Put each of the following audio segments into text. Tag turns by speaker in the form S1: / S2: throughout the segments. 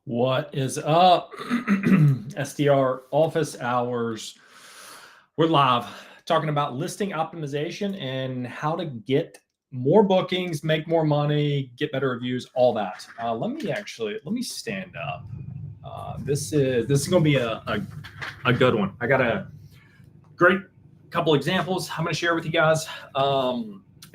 S1: What is up? STR Office Hours. We're live talking about listing optimization and how to get more bookings, make more money, get better reviews, all that. Let me stand up. This is going to be a good one. I got a great couple examples I'm going to share with you guys.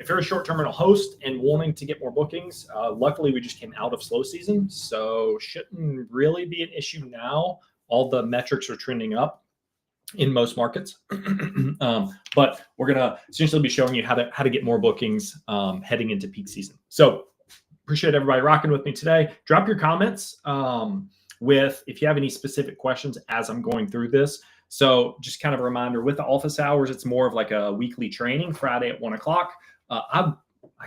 S1: If you're a short-term rental host and wanting to get more bookings, luckily we just came out of slow season, so shouldn't really be an issue now. All the metrics are trending up in most markets, but we're gonna essentially be showing you how to get more bookings heading into peak season. So appreciate everybody rocking with me today. Drop your comments if you have any specific questions as I'm going through this. So just kind of a reminder, with the office hours, it's more of like a weekly training Friday at 1 o'clock. I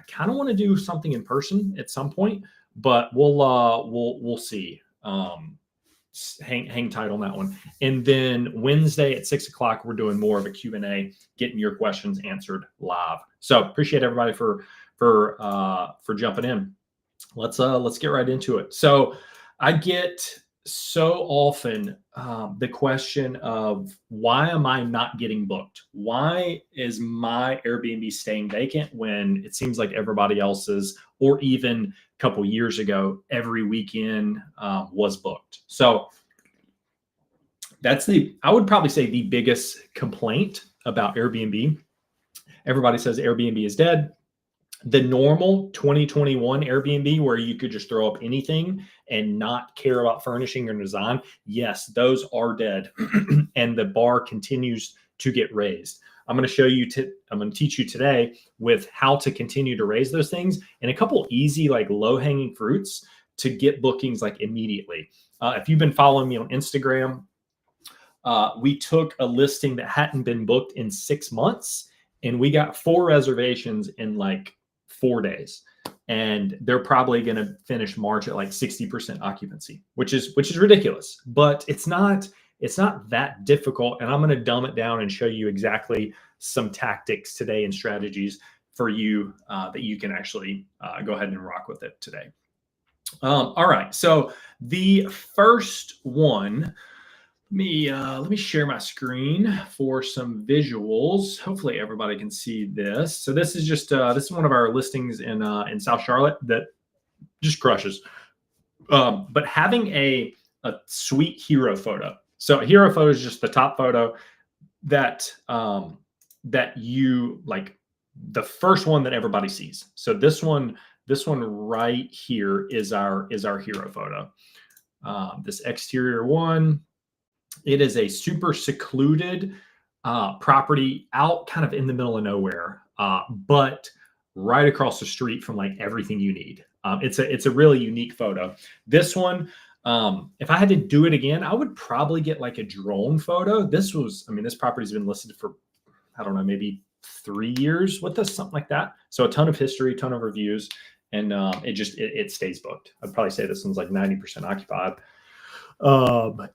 S1: kind of want to do something in person at some point, but we'll see. Hang tight on that one. And then Wednesday at 6 o'clock, we're doing more of a Q&A, getting your questions answered live. So appreciate everybody for jumping in. Let's get right into it. So I get so often the question of, why am I not getting booked? Why is my Airbnb staying vacant when it seems like everybody else's, or even a couple years ago, every weekend was booked? So I would probably say the biggest complaint about Airbnb. Everybody says Airbnb is dead. The normal 2021 Airbnb, where you could just throw up anything and not care about furnishing or design, yes, those are dead. And the bar continues to get raised. I'm going to teach you today with how to continue to raise those things, and a couple easy, like low-hanging fruits to get bookings like immediately. If you've been following me on Instagram, we took a listing that hadn't been booked in 6 months, and we got 4 reservations in like 4 days, and they're probably going to finish March at like 60% occupancy, which is ridiculous, but it's not that difficult. And I'm going to dumb it down and show you exactly some tactics today and strategies for you that you can actually go ahead and rock with it today. All right. So the first one, let me share my screen for some visuals. Hopefully everybody can see this. So this is just this is one of our listings in South Charlotte that just crushes. But having a sweet hero photo. So a hero photo is just the top photo that you like, the first one that everybody sees. So this one right here is our hero photo. This exterior one. It is a super secluded property out kind of in the middle of nowhere, but right across the street from like everything you need. It's a really unique photo. This one, if I had to do it again, I would probably get like a drone photo. This property's been listed for, I don't know, maybe 3 years with us, something like that. So a ton of history, ton of reviews, and it stays booked. I'd probably say this one's like 90% occupied.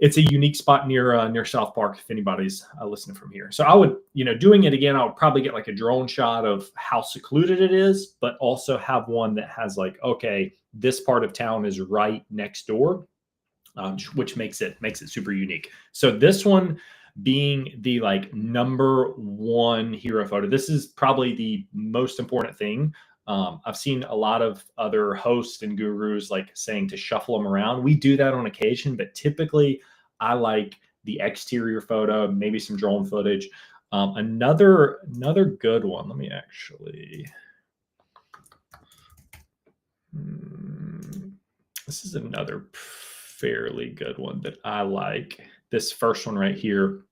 S1: It's a unique spot near South Park, if anybody's listening from here. So I would, doing it again, I would probably get like a drone shot of how secluded it is, but also have one that has like, okay, this part of town is right next door, which makes it super unique. So this one being the like number one hero photo, this is probably the most important thing. I've seen a lot of other hosts and gurus like saying to shuffle them around. We do that on occasion, but typically I like the exterior photo, maybe some drone footage. Another good one. Let me actually. This is another fairly good one that I like. This first one right here.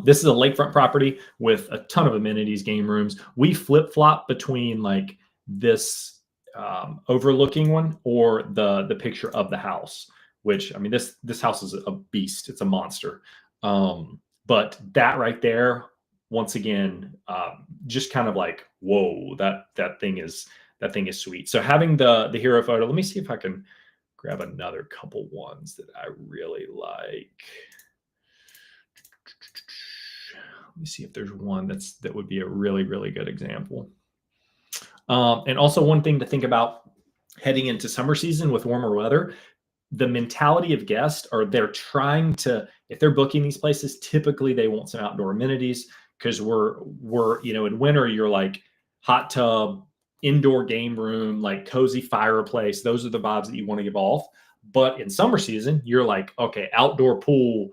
S1: This is a lakefront property with a ton of amenities, game rooms. We flip-flop between like this overlooking one or the picture of the house, which, I mean, this house is a beast. It's a monster. But that right there, once again, just kind of like, whoa, that thing is sweet. So having the hero photo, let me see if I can grab another couple ones that I really like. Let me see if there's one that would be a really, really good example. And also one thing to think about heading into summer season with warmer weather, the mentality of guests are they're trying to, if they're booking these places, typically they want some outdoor amenities because we're in winter, you're like hot tub, indoor game room, like cozy fireplace. Those are the vibes that you want to give off. But in summer season, you're like, okay, outdoor pool,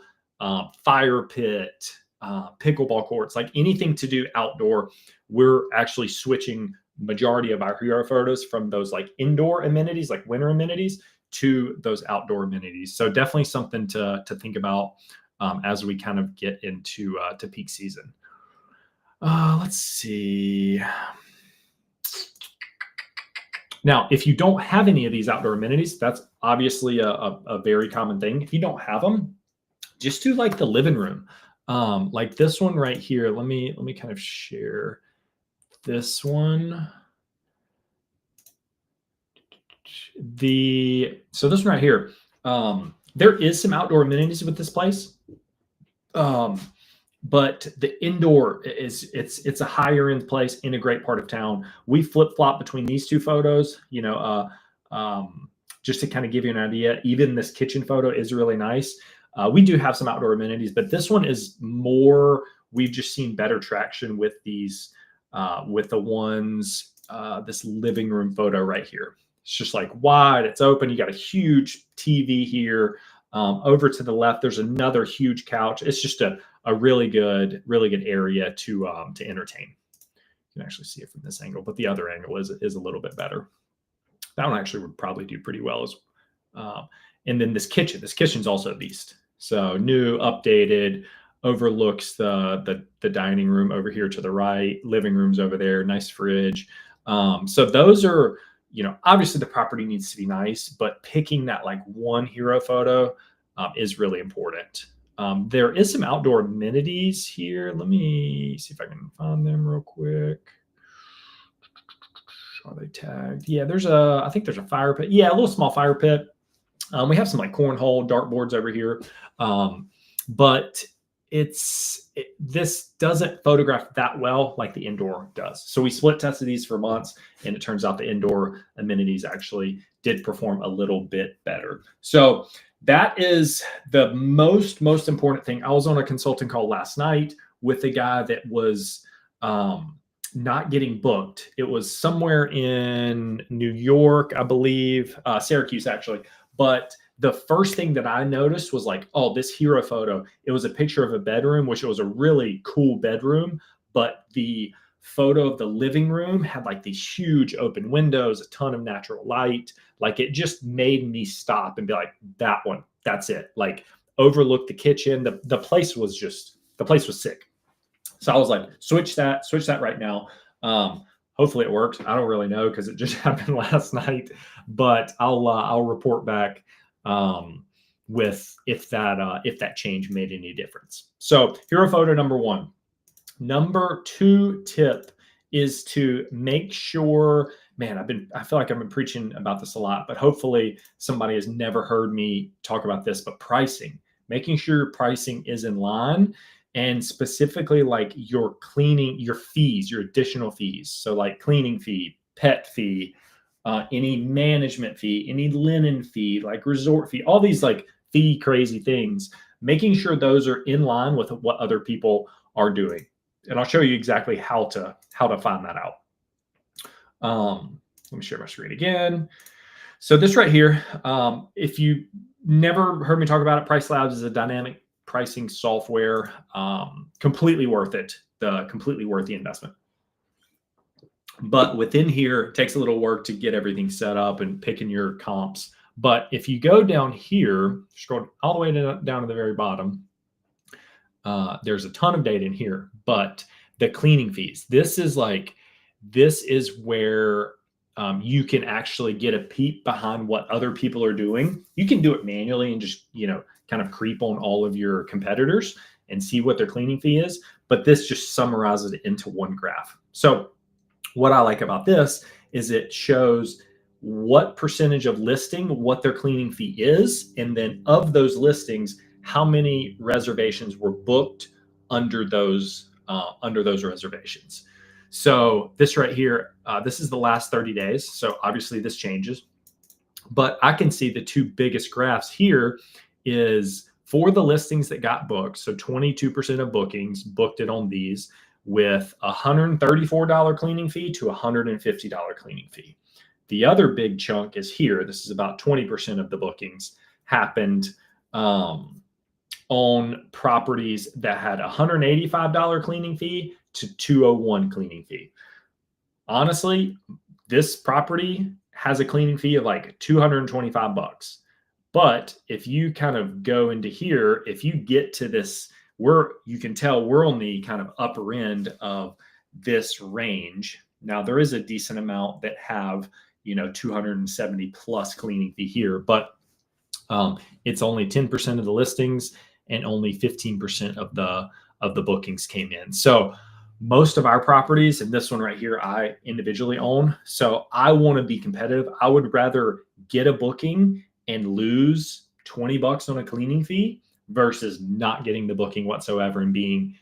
S1: fire pit, pickleball courts, like anything to do outdoor. We're actually switching majority of our hero photos from those like indoor amenities, like winter amenities, to those outdoor amenities. So definitely something to think about as we kind of get into to peak season. Let's see. Now, if you don't have any of these outdoor amenities, that's obviously a very common thing. If you don't have them, just do like the living room. Like this one right here. Let me kind of share this one. So this one right here, there is some outdoor amenities with this place. But the indoor it's a higher end place in a great part of town. We flip flop between these two photos, just to kind of give you an idea. Even this kitchen photo is really nice. We do have some outdoor amenities, but this one is more. We've just seen better traction with these, with the ones. This living room photo right here. It's just like wide. It's open. You got a huge TV here. Over to the left, there's another huge couch. It's just a really good area to entertain. You can actually see it from this angle, but the other angle is a little bit better. That one actually would probably do pretty well as. And then this kitchen's also a beast. So new, updated, overlooks the dining room over here to the right. Living room's over there. Nice fridge. So those are. Obviously the property needs to be nice, but picking that like one hero photo is really important. There is some outdoor amenities here. Let me see if I can find them real quick. Are they tagged? Yeah, I think there's a fire pit. Yeah, a little small fire pit. We have some like cornhole dartboards over here. But this doesn't photograph that well like the indoor does. So we split tested these for months, and it turns out the indoor amenities actually did perform a little bit better. So that is the most important thing. I was on a consulting call last night with a guy that was not getting booked. It was somewhere in New York, I believe, Syracuse actually, but the first thing that I noticed was like, oh, this hero photo, it was a picture of a bedroom, which was a really cool bedroom, but the photo of the living room had like these huge open windows, a ton of natural light. Like it just made me stop and be like, that one, that's it. Like overlook the kitchen. The place was sick. So I was like, switch that right now. Hopefully it works. I don't really know because it just happened last night, but I'll report back with if that change made any difference. So hero photo number one. Number two tip is to make sure, man, I feel like I've been preaching about this a lot, but hopefully somebody has never heard me talk about this, but pricing, making sure your pricing is in line, and specifically like your cleaning, your fees, your additional fees. So like cleaning fee, pet fee, any management fee, any linen fee, like resort fee, all these like fee crazy things, making sure those are in line with what other people are doing. And I'll show you exactly how to find that out. Let me share my screen again. So this right here, if you never heard me talk about it, Price Labs is a dynamic pricing software. Completely worth it. Completely worth the investment. But within here, it takes a little work to get everything set up and picking your comps. But if you go down here, scroll all the way down to the very bottom, there's a ton of data in here. But the cleaning fees, this is where you can actually get a peek behind what other people are doing. You can do it manually and just, kind of creep on all of your competitors and see what their cleaning fee is. But this just summarizes it into one graph. So what I like about this is it shows what percentage of listing, what their cleaning fee is, and then of those listings, how many reservations were booked under those reservations. So this right here, this is the last 30 days. So obviously this changes. But I can see the two biggest graphs here is for the listings that got booked. So 22% of bookings booked it on these with a $134 cleaning fee to a $150 cleaning fee. The other big chunk is here. This is about 20% of the bookings happened on properties that had a $185 cleaning fee to $201 cleaning fee. Honestly, this property has a cleaning fee of like $225. But if you kind of go into here, if you get to this, you can tell we're on the kind of upper end of this range. Now there is a decent amount that have, 270 plus cleaning fee here, but it's only 10% of the listings and only 15% of the bookings came in. So most of our properties, and this one right here, I individually own. So I want to be competitive. I would rather get a booking and lose $20 on a cleaning fee versus not getting the booking whatsoever and being,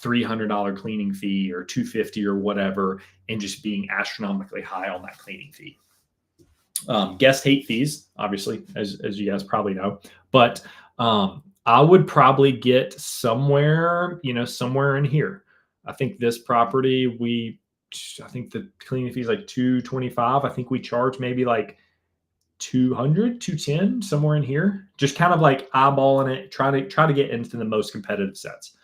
S1: $300 cleaning fee or $250 or whatever, and just being astronomically high on that cleaning fee. Guest hate fees, obviously, as you guys probably know, but I would probably get somewhere in here. I think this property, I think the cleaning fee is like $225. I think we charge maybe like $200, $210, somewhere in here. Just kind of like eyeballing it, try to get into the most competitive sets.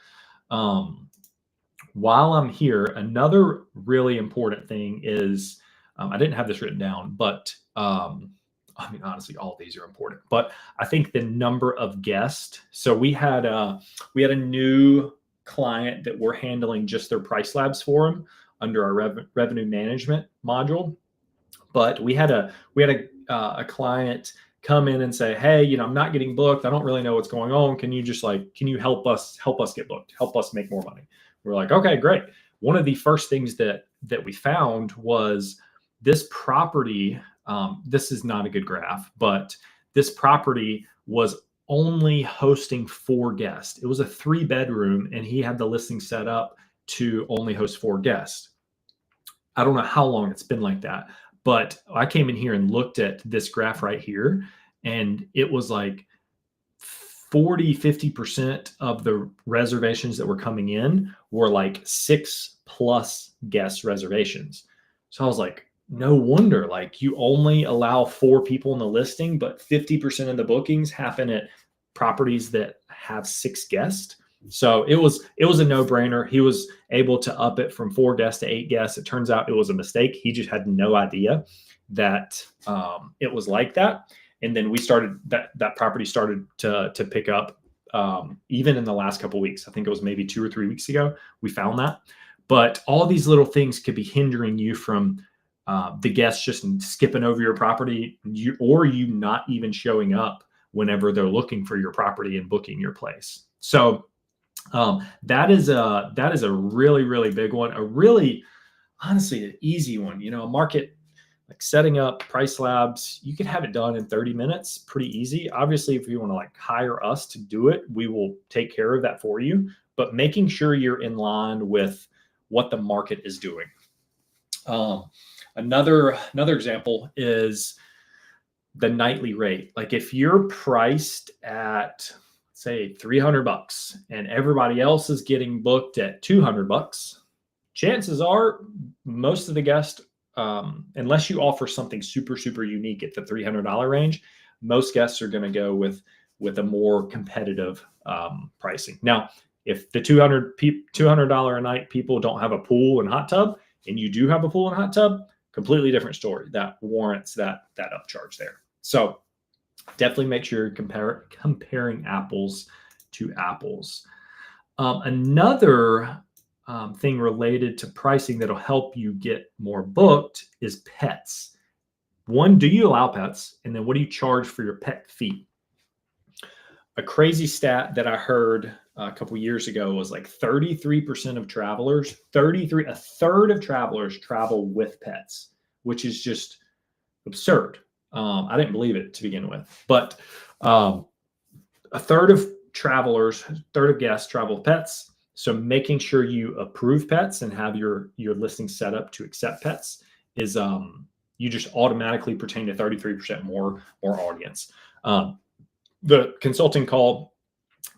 S1: While I'm here, another really important thing is, I didn't have this written down, but honestly, all of these are important. But I think the number of guests. So we had a new client that we're handling just their price labs for them under our revenue management module. But we had a client come in and say, hey, I'm not getting booked. I don't really know what's going on. Can you help us get booked? Help us make more money. We're like, okay, great. One of the first things that we found was this property. This is not a good graph, but this property was only hosting 4 guests. It was a 3-bedroom, and he had the listing set up to only host 4 guests. I don't know how long it's been like that, but I came in here and looked at this graph right here, and it was like 40-50% of the reservations that were coming in were like 6+ guest reservations. So I was like, no wonder, like, you only allow 4 people in the listing, but 50% of the bookings happen at properties that have 6 guests. So it was a no-brainer. He was able to up it from 4 guests to 8 guests. It turns out it was a mistake. He just had no idea that it was like that. And then we started that property started to pick up even in the last couple of weeks. I think it was maybe 2 or 3 weeks ago we found that. But all these little things could be hindering you from the guests just skipping over your property, or you not even showing up whenever they're looking for your property and booking your place. So that is a really, really big one. A really, honestly, an easy one. A market like setting up price labs, you can have it done in 30 minutes, pretty easy. Obviously, if you want to like hire us to do it, we will take care of that for you. But making sure you're in line with what the market is doing. Another example is the nightly rate. Like if you're priced at, say, $300 and everybody else is getting booked at $200, chances are most of the guests, unless you offer something super, super unique at the $300 range, most guests are going to go with a more competitive pricing. Now, if the $200 a night people don't have a pool and hot tub, and you do have a pool and hot tub, completely different story. That warrants that upcharge there. So definitely make sure you're comparing apples to apples. Another thing related to pricing that'll help you get more booked is pets. One, do you allow pets? And then what do you charge for your pet fee? A crazy stat that I heard a couple years ago was like 33% of travelers, a third of travelers travel with pets, which is just absurd. I didn't believe it to begin with, but a third of guests travel with pets. So making sure you approve pets and have your listing set up to accept pets is you just automatically pertain to 33% more audience. The consulting call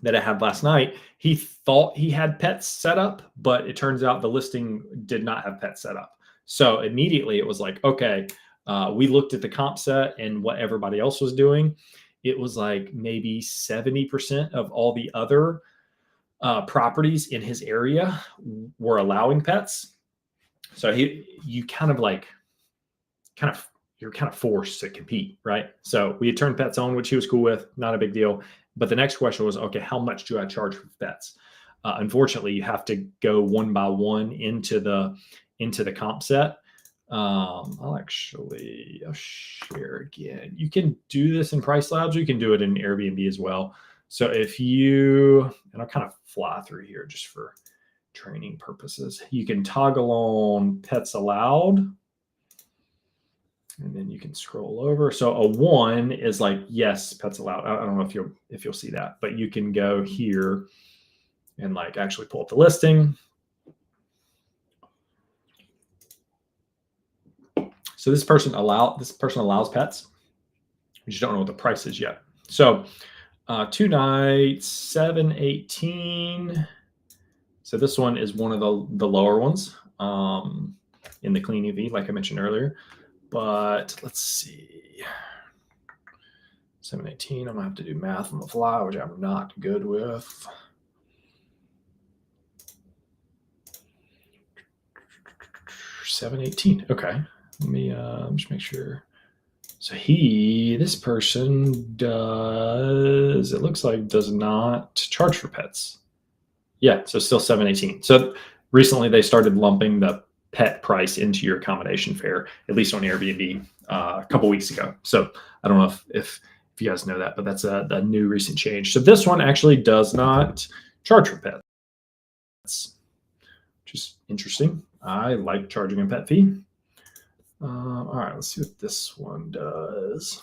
S1: that I had last night, he thought he had pets set up, but it turns out the listing did not have pets set up. So immediately it was like, okay, we looked at the comp set and what everybody else was doing. It was like maybe 70% of all the other properties in his area were allowing pets. So you're kind of forced to compete, right? So we had turned pets on, which he was cool with, not a big deal. But the next question was, okay, how much do I charge for pets? Unfortunately, you have to go one by one into the comp set. I'll share again. You can do this in Price Labs. You can do it in Airbnb as well. So and I'll kind of fly through here just for training purposes. You can toggle on pets allowed. And then you can scroll over. So a 1 is like, yes, pets allowed. I don't know if you'll see that, but you can go here and like actually pull up the listing. So this person allows pets. We just don't know what the price is yet. So 2 nights, $718. So this one is one of the lower ones in the clean EV, like I mentioned earlier. But let's see, 718. I'm gonna have to do math on the fly, which I'm not good with. $718. Okay, let me just make sure. So this person does, it looks like, does not charge for pets. Yeah, so still $718. So recently they started lumping the pet price into your accommodation fare, at least on Airbnb, a couple weeks ago. So I don't know if you guys know that, but that's a new recent change. So this one actually does not charge for pets, which is interesting. I like charging a pet fee. All right, let's see what this one does.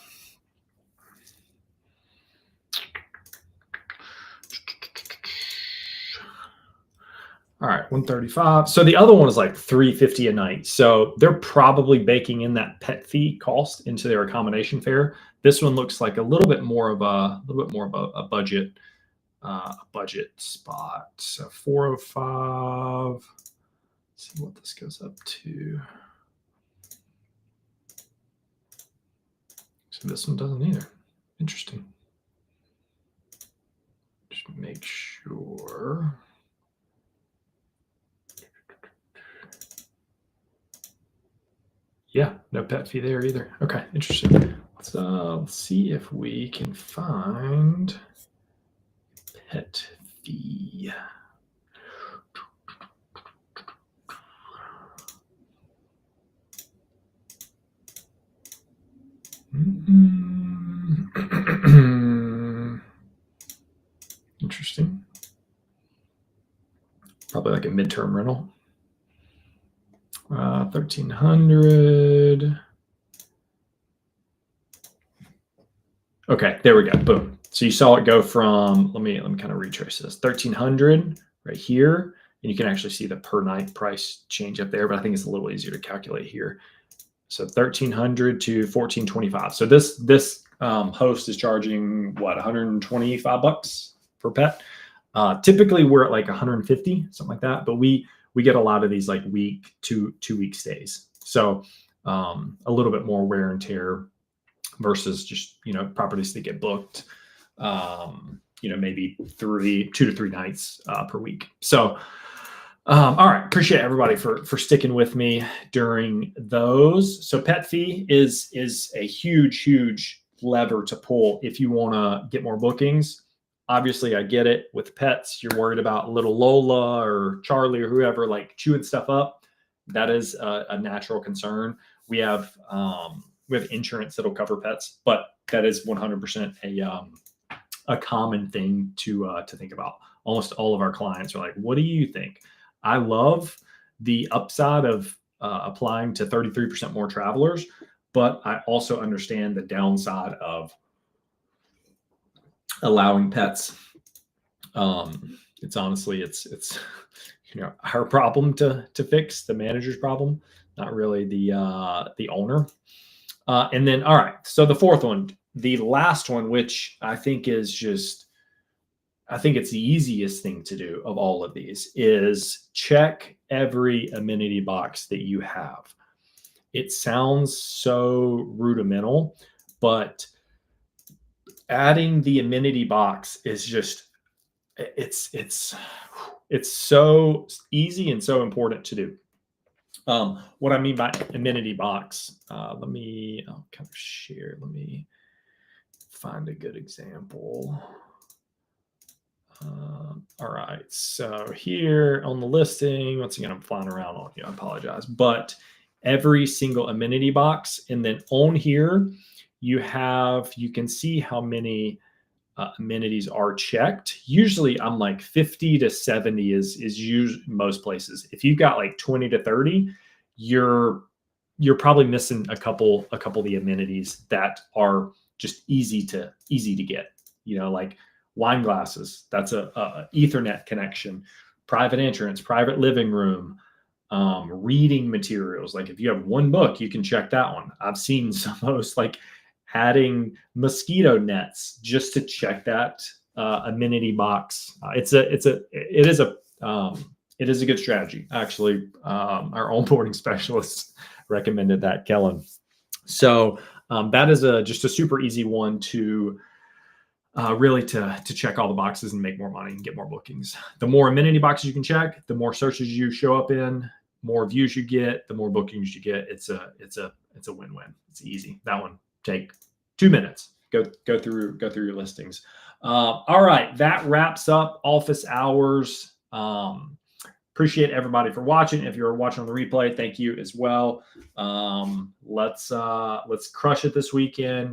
S1: All right, 135. So the other one is like $350 a night. So they're probably baking in that pet fee cost into their accommodation fare. This one looks like a little bit more of a budget spot. So 405. Let's see what this goes up to. So this one doesn't either. Interesting. Just make sure. Yeah, no pet fee there either. Okay, interesting. Let's see if we can find pet fee. Interesting. Probably like a midterm rental. 1,300. Okay, there we go. Boom. So you saw it go from, let me kind of retrace this. 1,300 right here, and you can actually see the per night price change up there, but I think it's a little easier to calculate here. So 1,300 to 1,425. So this host is charging what, $125 per pet. Typically we're at like 150, something like that, but we get a lot of these like week, two week stays. So a little bit more wear and tear versus just, properties that get booked, maybe 2 to 3 nights per week. So, all right. Appreciate everybody for sticking with me during those. So pet fee is a huge lever to pull if you want to get more bookings. Obviously, I get it. With pets, you're worried about little Lola or Charlie or whoever like chewing stuff up. That is a natural concern. We have insurance that'll cover pets, but that is 100% a common thing to think about. Almost all of our clients are like, "What do you think?" I love the upside of applying to 33% more travelers, but I also understand the downside of allowing pets. It's honestly, it's our problem to fix, the manager's problem, not really the owner. And then, all right, so the fourth one, the last one, which I think is just, I think it's the easiest thing to do of all of these, is check every amenity box that you have. It sounds so rudimental, but adding the amenity box is just, it's so easy and so important to do. What I mean by amenity box, let me, I'll kind of share, let me find a good example. All right, so here on the listing, once again, I'm flying around on you, I apologize, but every single amenity box, and then on here, you can see how many amenities are checked. Usually I'm like 50 to 70 is usually most places. If you've got like 20 to 30, you're probably missing a couple of the amenities that are just easy to get, like wine glasses, that's a Ethernet connection, private entrance, private living room, reading materials. Like if you have one book, you can check that one. I've seen some of those, like adding mosquito nets just to check that amenity box. It is a good strategy. Actually, our onboarding specialist recommended that, Kellen. So that is just a super easy one to really to check all the boxes and make more money and get more bookings. The more amenity boxes you can check, the more searches you show up in, more views you get, the more bookings you get. It's a win-win. It's easy. That one take 2 minutes. Go through your listings. All right, that wraps up office hours. Appreciate everybody for watching. If you're watching on the replay, thank you as well. Let's crush it this weekend.